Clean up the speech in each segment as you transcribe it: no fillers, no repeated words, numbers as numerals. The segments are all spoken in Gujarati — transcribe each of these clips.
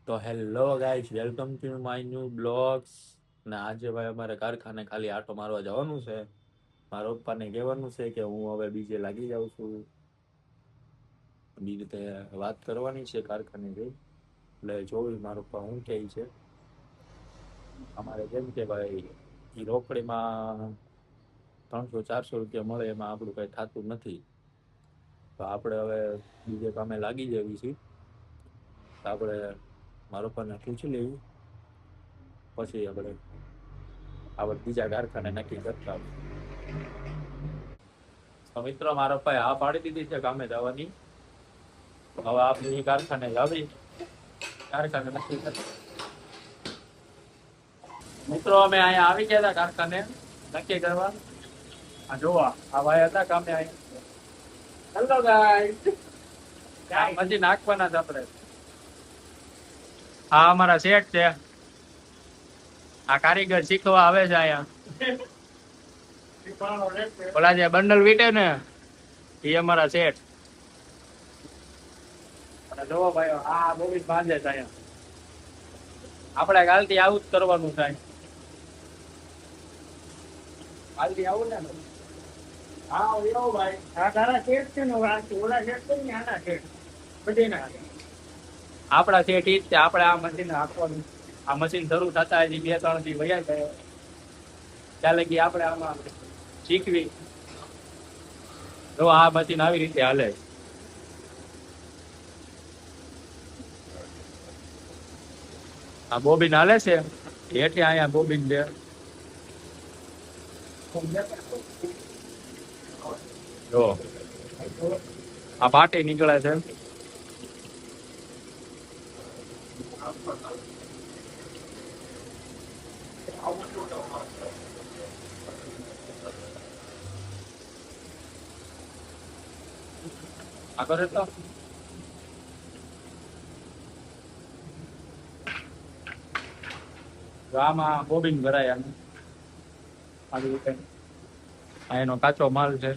તો hello guys, welcome to my new blogs. ને આજે ભાઈ અમારે કારખાને ખાલી આટો મારવા જવાનું છે. મારા પપ્પાને કહેવાનું છે કે હું હવે બીજે લાગી જાઉં છું. બીજી રીતે વાત કરવાની છે કારખાને જઈ. એટલે જોયું મારા પપ્પા શું કહે છે. અમારે કેમ કે ભાઈ એ રોકડીમાં 300-400 રૂપિયા મળે, એમાં આપણું કઈ થતું નથી. તો આપણે હવે બીજે કામે લાગી જવી છીએ. તો આપણે મારા પપ્પાને પૂછી લેવું, પછી આપણે બીજા કારખાને નક્કી કરતા. તો મિત્રો, મારા પપ્પાએ હા પાડી દીધી છે કામે જવાની. હવે આપણે એ કારખાને આવી કારખાને નક્કી કરતા. મિત્રો, અમે અહીંયા આવી ગયા હતા કારખાને નક્કી કરવા. આ જોવા આ ભાઈ હતા કામે અહીંયા. હેલો ગાઈસ, પછી નાખવાના જ આપણે. આ અમારા શેઠ છે. આ કારીગર શીખવા આવે છે અહીંયા. ઓલા જે બંડલ વીટે ને એ અમારા શેઠ. અને જોવો ભાઈ, આ બોબી બાંધે છે અહીંયા. આપણે કાલથી આવું જ કરવાનું થાય. કાલથી આવું ને. હા એવો ભાઈ, આ તારા શેઠ છે ને, ઓલા શેઠ છે ને, આના શેઠ બધી ના. આપણા શેઠ ઈ જ છે. આપણે આ મશીન આપવાનું. આ મશીન શરૂ થતા હજી 2-3 દી વયા જાય ત્યાં લગી આપણે આમાં શીખવી. જો આ મશીન આવી રીતે હાલે. આ બોબીન હાલે છે એટલે અહીંયા બોબીન છે. જો આ પાટી નીકળે છે. આ કરે તો આમાં બોબીન ભરાય. આવી રીતે આ એનો કાચો માલ છે.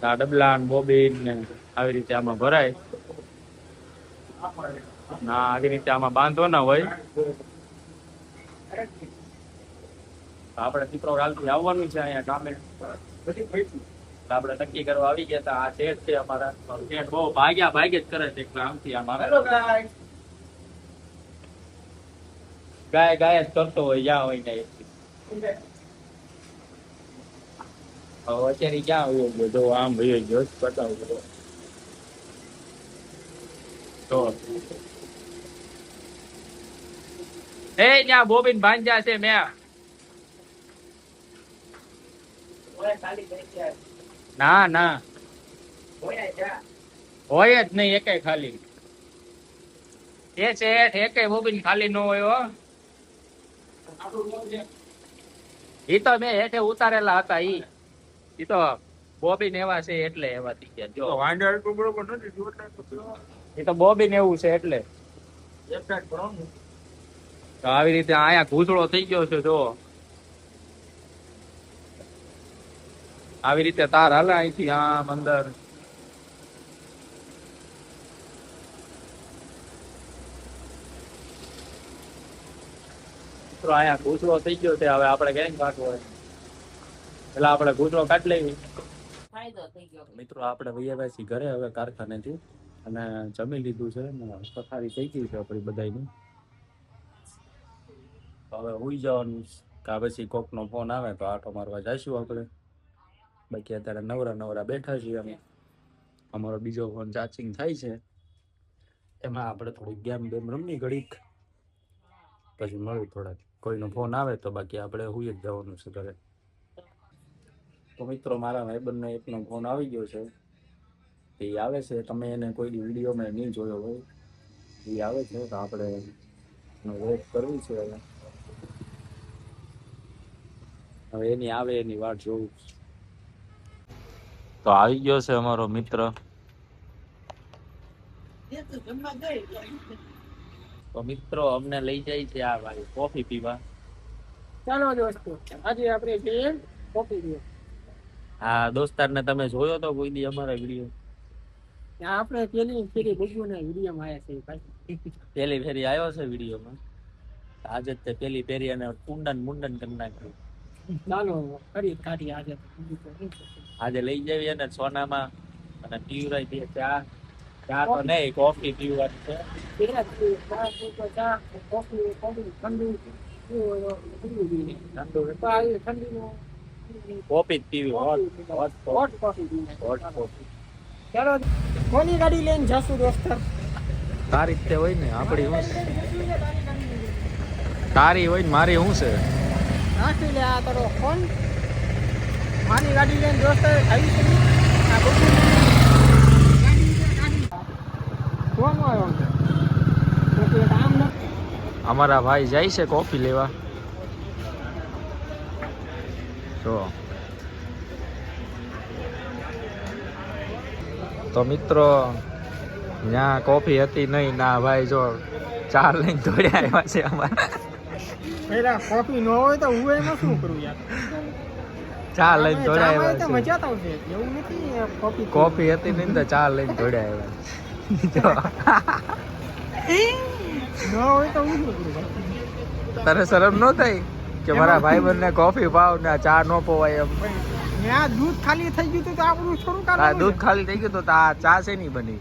આ ડબલા બોબીન ને આવી રીતે આમાં ભરાય. ના આવી રીતે આમાં બાંધવાના હોય. આપણે દીકરો કાલથી આવવાનું છે અહીંયા કામે. આપણે નક્કી કરવા આવી ગયા હતા. આ શેઠ છે અમારા. શેઠ બહુ ભાગ્યા જ કરે છે આમથી અમારા. ગાય જ કરતો હોય જ્યાં હોય ને. અત્યારે ક્યાં આવ્યો ગયો? જો આમ ભાઈ ગયો બતાવું તો એ ત્યાં બોબીન ભાંજ્યા છે મેં. ના હોય જ નહીં એકે ખાલી. એ શેઠ એકે બોબીન ખાલી ન હોય હો. ઈ તો મેં હેઠે ઉતારેલા હતા. ઈ તો બોબીન એવા છે એટલે એવા થઈ ગયા. જો વાંડર તો બરોબર નથી. ઈ તો બોબીન એવું છે એટલે. તો આવી રીતે આયા ઘૂસડો થઈ ગયો છે. જો આવી રીતે તાર હાલે અહીંથી આમ અંદર. મિત્રો અહીંયા ઘૂસડો થઈ ગયો છે. હવે આપણે કેમ કાઢવો હોય એટલે આપણે ઘૂસડો કાઢી લેવી. મિત્રો આપણે વૈયા છીએ ઘરે હવે કારખાનેથી. અને જમી લીધું છે ને પથારી થઈ ગઈ છે આપણી બધાની. હવે હુઈ જવાનું. કા પછી કોકનો ફોન આવે તો આટો મારવા જઈશું આપણે. બાકી અત્યારે નવરા બેઠા છીએ અમે. અમારો બીજો ફોન ચાર્જિંગ થાય છે. એમાં આપણે થોડીક ગેમ રમવી ઘડીક. પછી મળ્યું થોડાક. કોઈનો ફોન આવે તો બાકી આપણે હુઈ જ જવાનું છે ઘરે. તો મિત્રો, મારા ભાઈબંધનો એકનો ફોન આવી ગયો છે. એ આવે છે. તમે એને કોઈ વિડીયોમાં નહીં જોયો હોય. એ આવે છે તો આપણે વેટ કરવી છે. હવે એની આવે એની વાટ જોવું. તો આવી ગયો છે અમારો મિત્ર. તો મિત્રો અમને લઈ જાય છે આ ભાઈ કોફી પીવા. ચાલો દોસ્તો, આજે આપણે જઈએ કોફી પીવા. હા દોસ્તાર ને તમે જોયો તો કોઈ દી અમારા વિડીયો? આપણે પેલી ફેરી બગુના વિડીયોમાં આવ્યા છે ભાઈ. પેલી ફેરી આવ્યો છે વિડીયોમાં. આજે જ તે પેલી ફેરી અને મુંડન કરી નાખ્યું. ચાલો કરી કાઢી આજે. આજે લઈ જવી અને સોનામાં અને પીવરાઈ દે ચા. ચા તો નહીં, કોફી પીવાની છે. કોફી જ પીવી, હોટ કોફી. ચાલો કોની ગાડી લઈને જશું દોસ્તર? તારી જ તે હોય ને, આપણી હું છે? તારી હોય ને મારી શું છે? રાખી લે આ તારો ફોન. મારી ગાડી લઈને દોસ્તર આવી છે. આ બધું ફોન આવ્યો છે. એટલે આમ ન અમારા ભાઈ જાય છે કોફી લેવા. જો તો મિત્રો, ત્યાં કોફી હતી નહીં, ના ભાઈ જો ચા લઈને દોડ્યા આવ્યા છે અમારા. પેલા કોફી ન હોય તો હું એમાં શું કરું યાર? ચા લઈને દોડ્યા તો આવ્યા છે. મજા તો આવશે. એવું નથી કોફી કોફી હતી નહીં તો ચા લઈને દોડ્યા આવ્યા છે. જો ન હોય તો હું શું કરું? તને શરમ ન થઈ કે મારા ભાઈબંધને કોફી ભાવ ને આ ચા ન પોવાય એમ? ત્યાં દૂધ ખાલી થઈ ગયું તો આપણું થોડું આ કાઢવું દૂધ ખાલી થઈ ગયું તો આ ચા છે નહીં બની.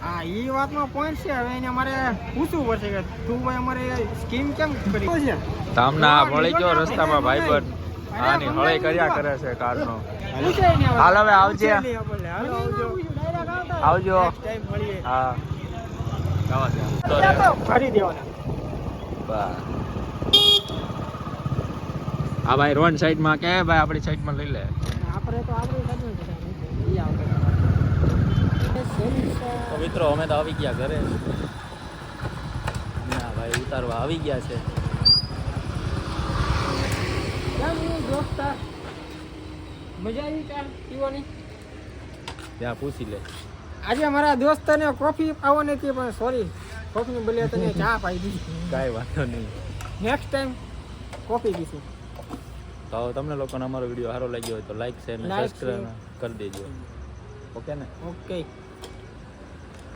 હા, એ વાતનો પોઈન્ટ છે. હવે એને અમારે પૂછવું પડશે કે તું ભાઈ અમારે સ્કીમ કેમ કરી છે? તમને આ મળી ગયો રસ્તામાં ભાઈબંધ, આની હળે કર્યા કરે છે કારનો. પૂછે એને હવે. હાલ હવે આવજે. હાલો આવજો. આવજો. Next time મળીએ. હા જવા દે. ફરી દેવાના. બા આ ભાઈ રોડ સાઈડમાં કે ભાઈ આપણી સાઈડમાં લઈ લે. આપણે તો આપણી સાથે જ આવશે. તો મિત્રો અમે તો આવી ગયા ઘરે. ના ભાઈ ઉતારવા આવી ગયા છે. દોસ્તા મજા આવી ચા પીવાની? ત્યાં પૂછી લે. આજે અમારા દોસ્તને કોફી આવવાની હતી પણ સોરી, કોફીની બદલે તને ચા પાઈ દીધી. કાંઈ વાંધો નહીં. નેક્સ્ટ ટાઈમ કોફી પીશું. તો તમને લોકોને અમારો વિડીયો સારો લાગ્યો હોય તો લાઈક શેર અને Like, સબસ્ક્રાઈબ કરી દેજો. ઓકે ને? ઓકે.